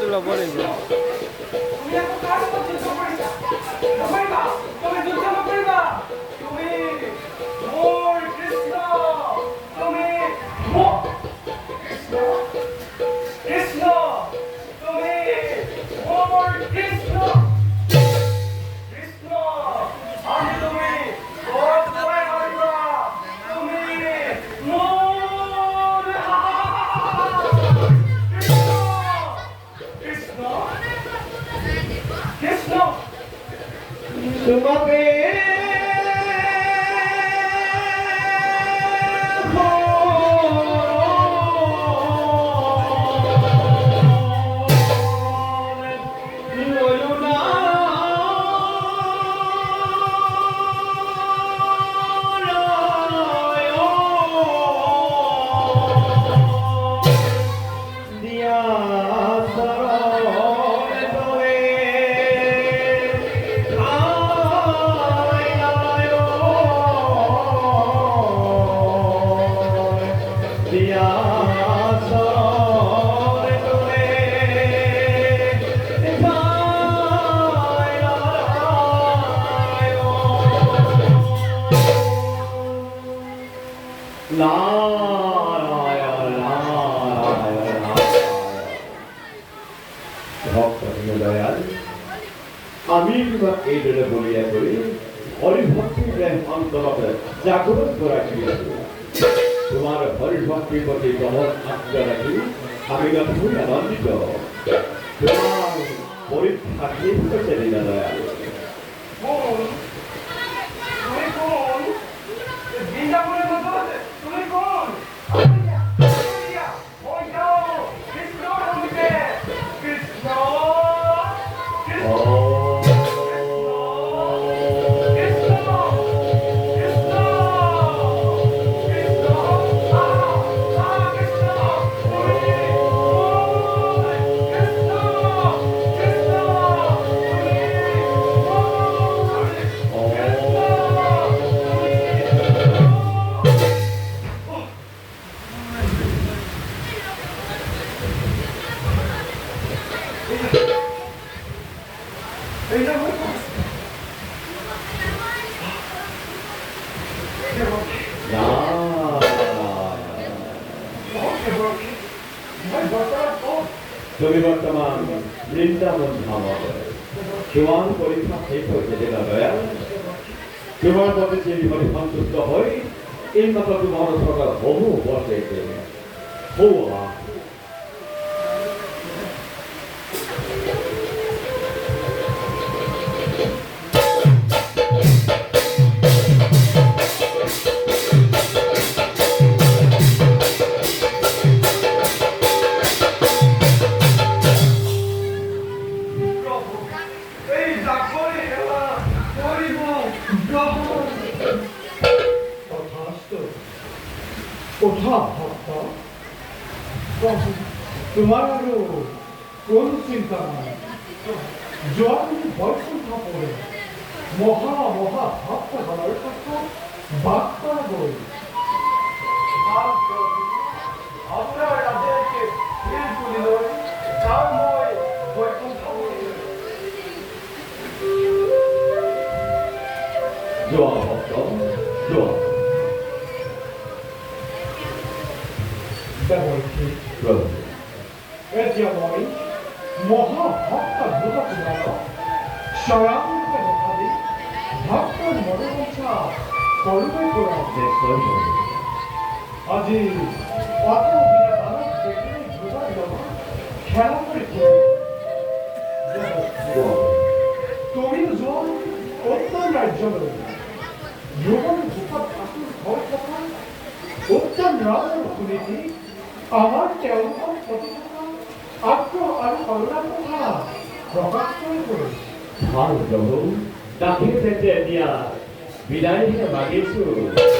কথাগুলো বলে যে তুমি এত কাজ করছো জমাইবা তুমি যুদ্ধ করবা তুমি মোর কৃষ্ণ তুমি কৃষ্ণ কৃষ্ণ তুমি মোর কৃষ্ণ কৃষ্ণ আমি তুমি বড় করে হারবা তুমি মোর কৃষ্ণ কৃষ্ণ তোমাকে আমি এই জন্য বলিয়া করি হরিভক্তির অন্তরে জাগ্রত করা তোমার হরিভক্তির প্রতি প্রমোদ আত্মা রাখি আমি খুবই আনন্দিত তোমার পরীক্ষা ঠিক হচ্ছে দিনা দয়াল বৃন্দাবনের মতো তুমি কোন কৃষ্ণ তুমি বর্তমান বৃন্দাবন ধামে তোমার পরীক্ষা শেষ হয়েছে দিনা দয়াল তোমার প্রতি যে সন্তুষ্ট হই এই মাত্র তোমার সকাল বহু বসে হওয়া তোমার কোন চিন্তা নাই জল বয়সা পড়ে মহা মহা ভাবটা হওয়ার কথা বার্তা বই আপনার রাজ্যকে ফিরে তুলিল যার মই বৈকুণ্ঠ জয় ভক্ত জয় প্রভু এতিয়ালৈ মহাভক্ত ভূতপুরাণ স্বয়ংকে দেখা দি ভক্তৰ মনোবাঞ্ছা কৰিবই পৰা আজি অত বিনা দেখি ভূতৰ লগত খেলা কৰি তুমি যোৱা উত্তৰ ৰাজ্যলৈ ভ্ৰমণ ভূতত আতুৰ হৈ থকা উত্তম ৰাজৰ সুনীতি আমাৰ তেওঁলোকৰ প্ৰতি থকা আগ্ৰহ আৰু কৰুণাৰ কথা প্ৰকাশ কৰি ভাল প্ৰভু তাকে তেতিয়া এতিয়া বিদায়হে মাগিছো